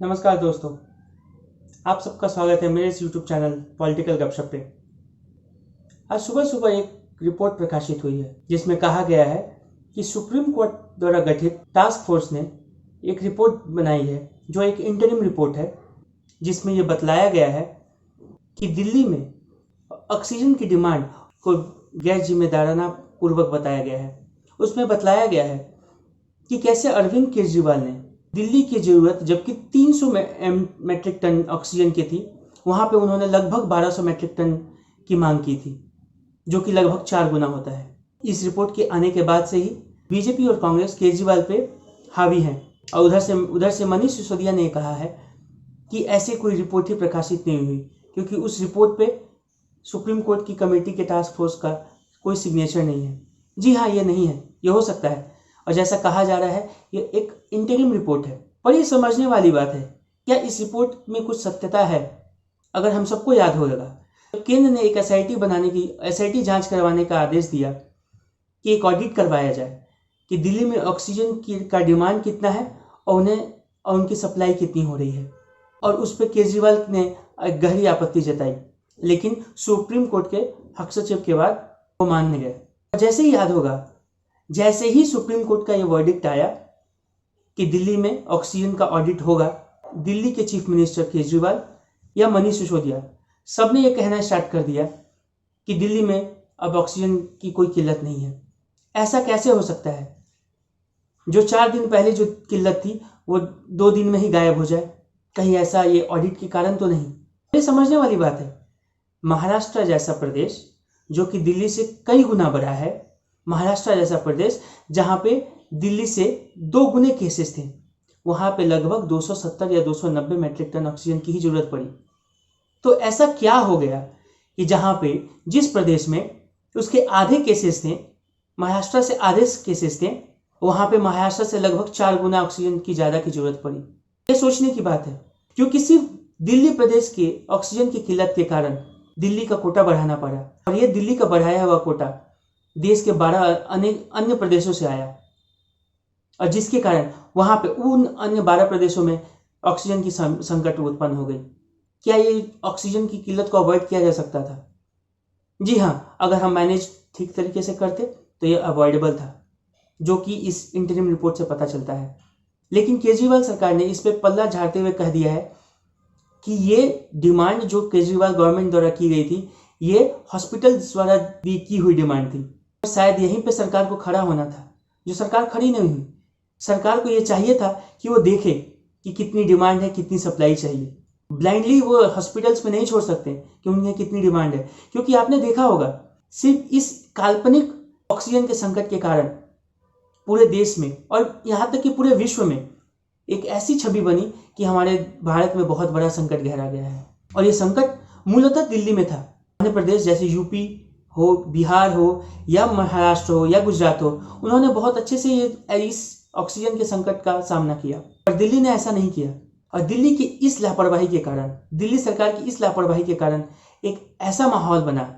नमस्कार दोस्तों, आप सबका स्वागत है मेरे इस YouTube चैनल पॉलिटिकल गपशप पे। आज सुबह सुबह एक रिपोर्ट प्रकाशित हुई है जिसमें कहा गया है कि सुप्रीम कोर्ट द्वारा गठित टास्क फोर्स ने एक रिपोर्ट बनाई है जो एक इंटरिम रिपोर्ट है, जिसमें यह बतलाया गया है कि दिल्ली में ऑक्सीजन की डिमांड को गैर जिम्मेदाराना पूर्वक बताया गया है। उसमें बतलाया गया है कि कैसे अरविंद केजरीवाल ने दिल्ली की ज़रूरत जबकि 300 मेट्रिक टन ऑक्सीजन की थी, वहाँ पे उन्होंने लगभग 1200 मेट्रिक टन की मांग की थी, जो कि लगभग 4 गुना होता है। इस रिपोर्ट के आने के बाद से ही बीजेपी और कांग्रेस केजरीवाल पे हावी हैं और उधर से मनीष सिसोदिया ने कहा है कि ऐसी कोई रिपोर्ट ही प्रकाशित नहीं हुई, क्योंकि उस रिपोर्ट पे सुप्रीम कोर्ट की कमेटी के टास्क फोर्स का कोई सिग्नेचर नहीं है। जी हाँ, ये नहीं है, ये हो सकता है, और जैसा कहा जा रहा है ये एक इंटरिम रिपोर्ट है। पर ये समझने वाली बात है, क्या इस रिपोर्ट में कुछ सत्यता है? अगर हम सबको याद होगा तो केंद्र ने एक एसआईटी जांच करवाने का आदेश दिया कि एक ऑडिट करवाया जाए कि दिल्ली में ऑक्सीजन का डिमांड कितना है और उनकी सप्लाई कितनी हो रही है, और उस पर केजरीवाल ने गहरी आपत्ति जताई, लेकिन सुप्रीम कोर्ट के हस्तक्षेप के बाद वो मान गए। जैसे ही याद होगा, जैसे ही सुप्रीम कोर्ट का ये वर्डिक्ट आया कि दिल्ली में ऑक्सीजन का ऑडिट होगा, दिल्ली के चीफ मिनिस्टर केजरीवाल या मनीष सिसोदिया सब ने ये कहना स्टार्ट कर दिया कि दिल्ली में अब ऑक्सीजन की कोई किल्लत नहीं है। ऐसा कैसे हो सकता है? जो 4 दिन पहले जो किल्लत थी वो 2 दिन में ही गायब हो जाए? कहीं ऐसा ये ऑडिट के कारण तो नहीं? ये समझने वाली बात है। महाराष्ट्र जैसा प्रदेश जो कि दिल्ली से कई गुना बड़ा है, महाराष्ट्र जैसा प्रदेश जहाँ पे दिल्ली से 2 गुने केसेस थे, वहाँ पे लगभग 270 या 290 मेट्रिक टन ऑक्सीजन की ही जरूरत पड़ी। तो ऐसा क्या हो गया कि जहाँ पे जिस प्रदेश में उसके आधे केसेस थे, महाराष्ट्र से आधे केसेस थे, वहाँ पे महाराष्ट्र से लगभग 4 गुना ऑक्सीजन की ज़्यादा की जरूरत पड़ी। ये सोचने की बात है, क्योंकि सिर्फ दिल्ली प्रदेश के ऑक्सीजन की किल्लत के कारण दिल्ली का कोटा बढ़ाना पड़ा, और ये दिल्ली का बढ़ाया हुआ कोटा देश के 12 अन्य प्रदेशों से आया, और जिसके कारण वहां पे उन अन्य 12 प्रदेशों में ऑक्सीजन की संकट उत्पन्न हो गई। क्या ये ऑक्सीजन की किल्लत को अवॉइड किया जा सकता था? जी हाँ, अगर हम मैनेज ठीक तरीके से करते तो ये अवॉइडेबल था, जो कि इस इंटरिम रिपोर्ट से पता चलता है। लेकिन केजरीवाल सरकार ने इस पर पल्ला झाड़ते हुए कह दिया है कि ये डिमांड जो केजरीवाल गवर्नमेंट द्वारा की गई थी, ये हॉस्पिटल द्वारा की हुई डिमांड थी। शायद यहीं पे सरकार को खड़ा होना था, जो सरकार खड़ी नहीं हुई। सरकार को ये चाहिए था कि वो देखे कि कितनी डिमांड है, कितनी सप्लाई चाहिए। ब्लाइंडली वो हॉस्पिटल्स पे नहीं छोड़ सकते कि उनकी कितनी डिमांड है, क्योंकि आपने देखा होगा सिर्फ इस काल्पनिक ऑक्सीजन के संकट के कारण पूरे देश में और यहाँ तक कि पूरे विश्व में एक ऐसी छवि बनी कि हमारे भारत में बहुत बड़ा संकट गहरा गया है। और ये संकट मूलतः दिल्ली में था। अन्य प्रदेश जैसे यूपी हो, बिहार हो, या महाराष्ट्र हो, या गुजरात हो, उन्होंने बहुत अच्छे से इस ऑक्सीजन के संकट का सामना किया, पर दिल्ली ने ऐसा नहीं किया। और दिल्ली की इस लापरवाही के कारण, दिल्ली सरकार की इस लापरवाही के कारण एक ऐसा माहौल बना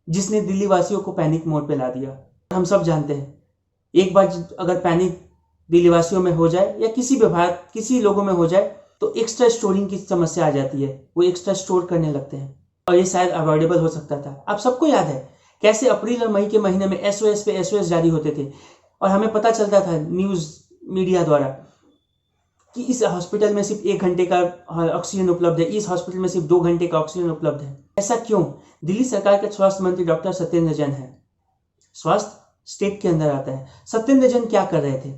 जिसने दिल्ली वासियों को पैनिक मोड पे ला दिया। हम सब जानते हैं, एक बार अगर पैनिक दिल्ली वासियों में हो जाए या किसी लोगों में हो जाए तो एक्स्ट्रा स्टोरिंग की समस्या आ जाती है, वो एक्स्ट्रा स्टोर करने लगते हैं, और ये शायद अवॉइडेबल हो सकता था। आप सबको याद है कैसे अप्रैल और मई के महीने में एसओएस पे एसओएस जारी होते थे, और हमें पता चलता था न्यूज़ मीडिया द्वारा कि इस हॉस्पिटल में सिर्फ 1 घंटे का ऑक्सीजन उपलब्ध है, इस हॉस्पिटल में सिर्फ 2 घंटे का ऑक्सीजन उपलब्ध है। ऐसा क्यों? दिल्ली सरकार के स्वास्थ्य मंत्री डॉक्टर सत्येंद्र जैन है, स्वास्थ्य स्टेट के अंदर आता है। सत्येंद्र जैन क्या कर रहे थे?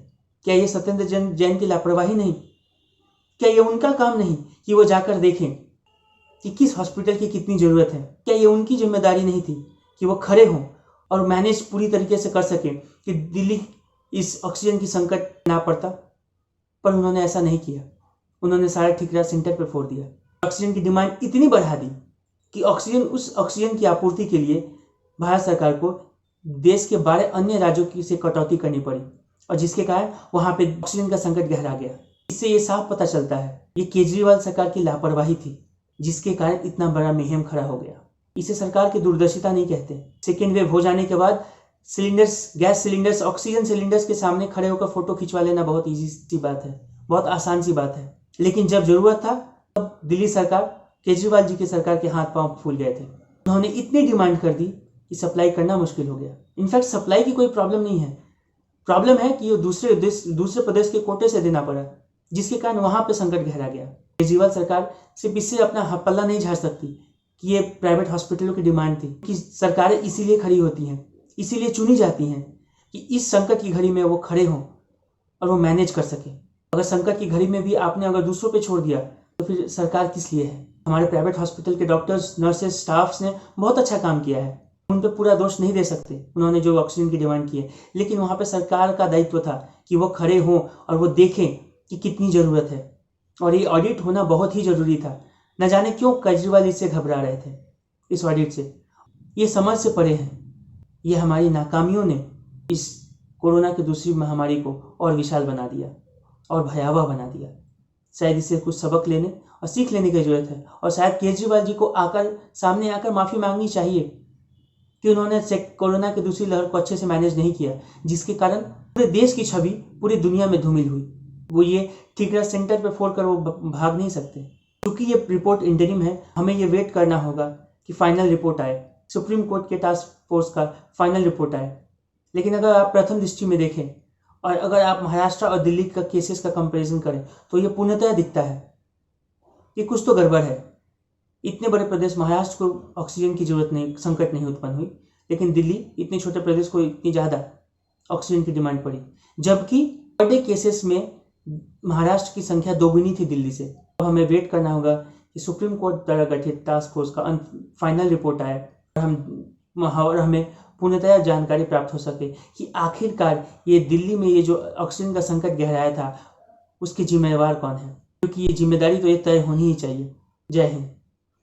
क्या ये सत्येंद्र जैन की लापरवाही नहीं? क्या ये उनका काम नहीं कि वो जाकर देखें कि किस हॉस्पिटल की कितनी ज़रूरत है? क्या ये उनकी जिम्मेदारी नहीं थी कि वो खड़े हों और मैनेज पूरी तरीके से कर सकें कि दिल्ली इस ऑक्सीजन की संकट ना पड़ता? पर उन्होंने ऐसा नहीं किया। उन्होंने सारा ठिकरा सेंटर पर फोड़ दिया। ऑक्सीजन की डिमांड इतनी बढ़ा दी कि उस ऑक्सीजन की आपूर्ति के लिए भारत सरकार को देश के 12 अन्य राज्यों से कटौती करनी पड़ी, और जिसके कारण वहाँ पे ऑक्सीजन का संकट गहरा गया। इससे ये साफ पता चलता है ये केजरीवाल सरकार की लापरवाही थी, जिसके कारण इतना बड़ा मुहिम खड़ा हो गया। इसे सरकार की दूरदर्शिता नहीं कहते। सेकेंड वेव हो जाने के बाद गैस सिलेंडर्स, ऑक्सीजन सिलेंडर्स के सामने खड़े होकर फोटो खिंचवा लेना बहुत ईजी सी बात है, बहुत आसान सी बात है। लेकिन जब जरूरत था तब दिल्ली सरकार, केजरीवाल जी की सरकार के हाथ पांव फूल गए थे। उन्होंने इतनी डिमांड कर दी कि सप्लाई करना मुश्किल हो गया। इनफैक्ट सप्लाई की कोई प्रॉब्लम नहीं है, प्रॉब्लम है कि ये दूसरे प्रदेश के कोटे से देना पड़ा, जिसके कारण वहां पे संकट गहरा गया। केजरीवाल सरकार सिर्फ इससे अपना पल्ला नहीं झाड़ सकती कि ये प्राइवेट हॉस्पिटलों की डिमांड थी, कि सरकारें इसीलिए खड़ी होती हैं, इसीलिए चुनी जाती हैं कि इस संकट की घड़ी में वो खड़े हों और वो मैनेज कर सके। अगर संकट की घड़ी में भी आपने अगर दूसरों पे छोड़ दिया तो फिर सरकार किस लिए है। हमारे प्राइवेट हॉस्पिटल के डॉक्टर्स, नर्सेज, स्टाफ्स ने बहुत अच्छा काम किया है, उन पर पूरा दोष नहीं दे सकते, उन्होंने जो ऑक्सीजन की डिमांड की है। लेकिन वहाँ पे सरकार का दायित्व था कि वो खड़े हों और वो देखें कि कितनी ज़रूरत है, और ये ऑडिट होना बहुत ही ज़रूरी था। न जाने क्यों केजरीवाल इससे घबरा रहे थे, इस ऑडिट से। ये समझ से परे है। ये हमारी नाकामियों ने इस कोरोना की दूसरी महामारी को और विशाल बना दिया और भयावह बना दिया। शायद इससे कुछ सबक लेने और सीख लेने की जरूरत है, और शायद केजरीवाल जी को सामने आकर माफ़ी मांगनी चाहिए कि उन्होंने कोरोना की दूसरी लहर को अच्छे से मैनेज नहीं किया, जिसके कारण पूरे देश की छवि पूरी दुनिया में धूमिल हुई। वो ये ठीकरा सेंटर पे फोड़कर वो भाग नहीं सकते, क्योंकि ये रिपोर्ट इंटरिम है। हमें ये वेट करना होगा कि फाइनल रिपोर्ट आए, सुप्रीम कोर्ट के टास्क फोर्स का फाइनल रिपोर्ट आए। लेकिन अगर आप प्रथम दृष्टि में देखें और अगर आप महाराष्ट्र और दिल्ली का केसेस का कंपैरिजन करें तो ये पूर्णतः दिखता है कि कुछ तो गड़बड़ है। इतने बड़े प्रदेश महाराष्ट्र को ऑक्सीजन की जरूरत नहीं, संकट नहीं उत्पन्न हुई, लेकिन दिल्ली इतने छोटे प्रदेश को इतनी ज़्यादा ऑक्सीजन की डिमांड पड़ी, जबकि पर डे केसेस में महाराष्ट्र की संख्या दोगुनी थी दिल्ली से। अब हमें वेट करना होगा कि सुप्रीम कोर्ट द्वारा गठित टास्क फोर्स का फाइनल रिपोर्ट आए और हमें पूर्णतः जानकारी प्राप्त हो सके कि आखिरकार ये दिल्ली में ये जो ऑक्सीजन का संकट गहराया था उसके जिम्मेवार कौन है, क्योंकि ये जिम्मेदारी तो एक तय होनी ही चाहिए। जय हिंद।